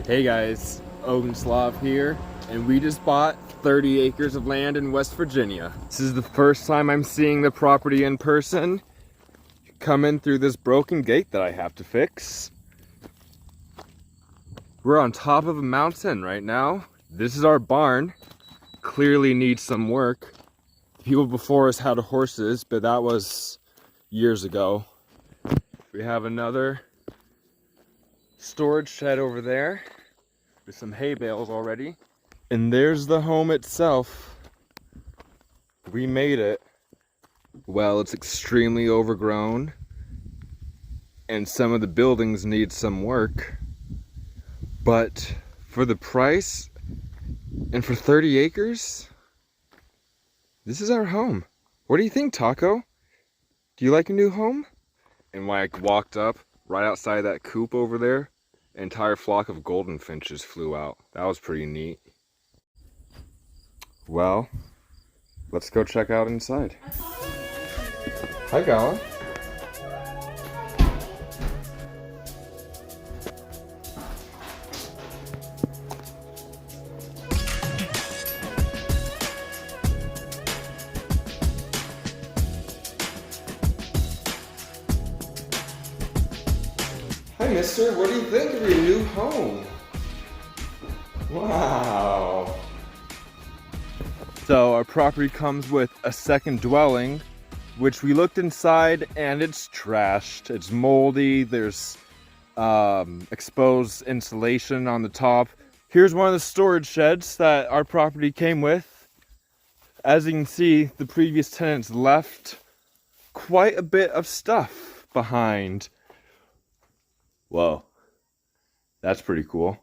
Hey guys, Ogenslav here, and we just bought 30 acres of land in West Virginia. This is the first time I'm seeing the property in person. Come in through this broken gate that I have to fix. We're on top of a mountain right now. This is our barn. Clearly needs some work. The people before us had horses, but that was years ago. We have another storage shed over there with some hay bales already. And there's the home itself. We made it. Well, it's extremely overgrown and some of the buildings need some work. But for the price and for 30 acres, this is our home. What do you think, Taco? Do you like a new home? And when I walked up, right outside that coop over there, an entire flock of golden finches flew out. That was pretty neat. Well, let's go check out inside. Hi, Gala. Hi, mister. What do you think of your new home? Wow. So our property comes with a second dwelling, which we looked inside and it's trashed. It's moldy. There's exposed insulation on the top. Here's one of the storage sheds that our property came with. As you can see, the previous tenants left quite a bit of stuff behind. Whoa, that's pretty cool.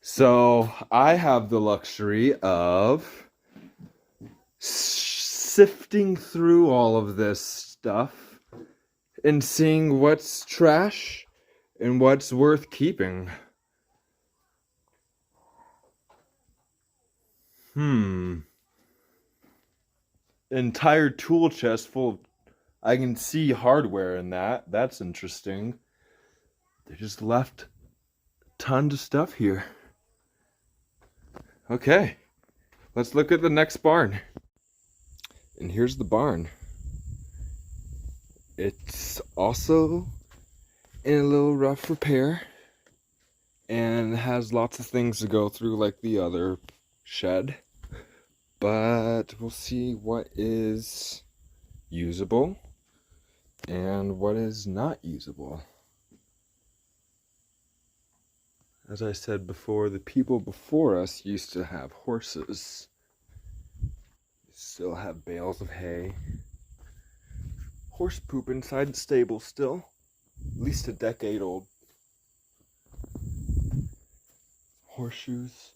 So I have the luxury of sifting through all of this stuff and seeing what's trash and what's worth keeping. Entire tool chest full of, I can see hardware in that. That's interesting. They just left tons of stuff here. Okay, let's look at the next barn. And here's the barn. It's also in a little rough repair and has lots of things to go through like the other shed. But we'll see what is usable and what is not usable. As I said before, the people before us used to have horses. They still have bales of hay. Horse poop inside the stable still. At least a decade old. Horseshoes.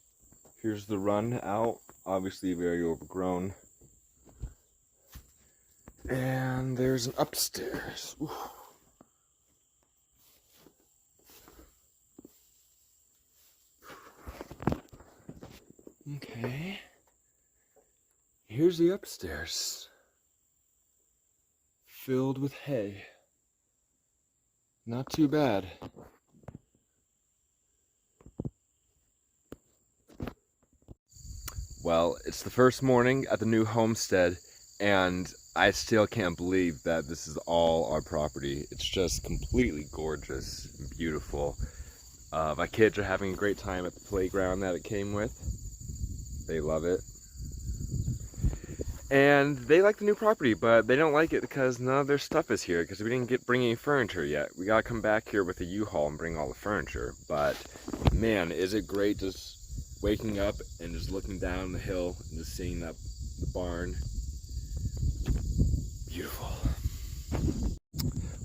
Here's the run out. Obviously very overgrown. And there's an upstairs. Ooh. Okay. Here's the upstairs. Filled with hay. Not too bad. Well, it's the first morning at the new homestead, and I still can't believe that this is all our property. It's just completely gorgeous and beautiful. My kids are having a great time at the playground that it came with. They love it. And they like the new property, but they don't like it because none of their stuff is here because we didn't bring any furniture yet. We gotta come back here with a U-Haul and bring all the furniture. But man, is it great just waking up and just looking down the hill and just seeing the barn. Beautiful.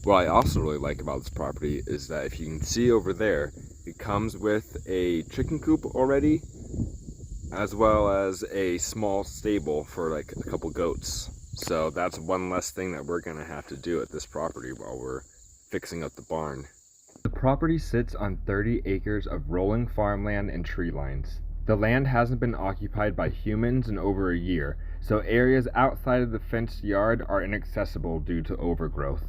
What I also really like about this property is that if you can see over there, it comes with a chicken coop already, as well as a small stable for like a couple goats. So that's one less thing that we're gonna have to do at this property while we're fixing up the barn. The property sits on 30 acres of rolling farmland and tree lines. The land hasn't been occupied by humans in over a year, so areas outside of the fenced yard are inaccessible due to overgrowth.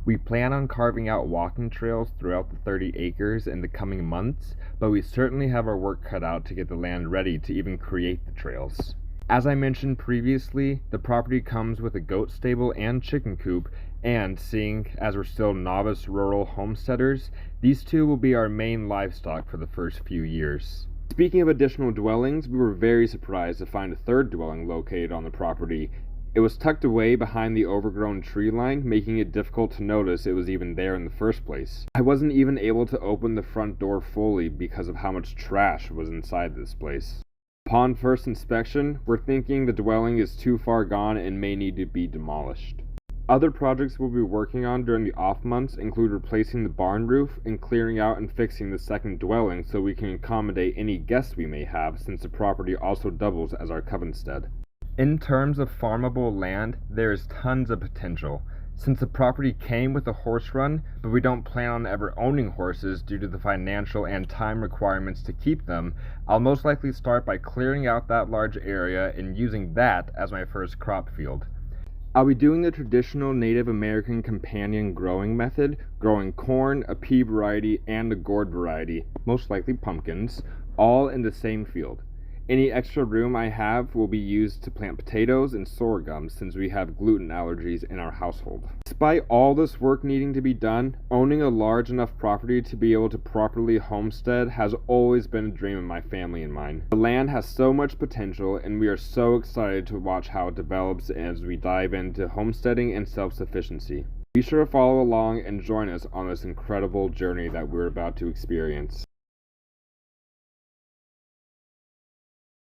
We plan on carving out walking trails throughout the 30 acres in the coming months, but we certainly have our work cut out to get the land ready to even create the trails. As I mentioned previously, the property comes with a goat stable and chicken coop, and seeing as we're still novice rural homesteaders, these two will be our main livestock for the first few years. Speaking of additional dwellings, we were very surprised to find a third dwelling located on the property. It was tucked away behind the overgrown tree line, making it difficult to notice it was even there in the first place. I wasn't even able to open the front door fully because of how much trash was inside this place. Upon first inspection, we're thinking the dwelling is too far gone and may need to be demolished. Other projects we'll be working on during the off months include replacing the barn roof and clearing out and fixing the second dwelling so we can accommodate any guests we may have, since the property also doubles as our homestead. In terms of farmable land, there is tons of potential. Since the property came with a horse run, but we don't plan on ever owning horses due to the financial and time requirements to keep them, I'll most likely start by clearing out that large area and using that as my first crop field. I'll be doing the traditional Native American companion growing method, growing corn, a pea variety, and a gourd variety, most likely pumpkins, all in the same field. Any extra room I have will be used to plant potatoes and sorghum, since we have gluten allergies in our household. Despite all this work needing to be done, owning a large enough property to be able to properly homestead has always been a dream of my family and mine. The land has so much potential, and we are so excited to watch how it develops as we dive into homesteading and self-sufficiency. Be sure to follow along and join us on this incredible journey that we're about to experience.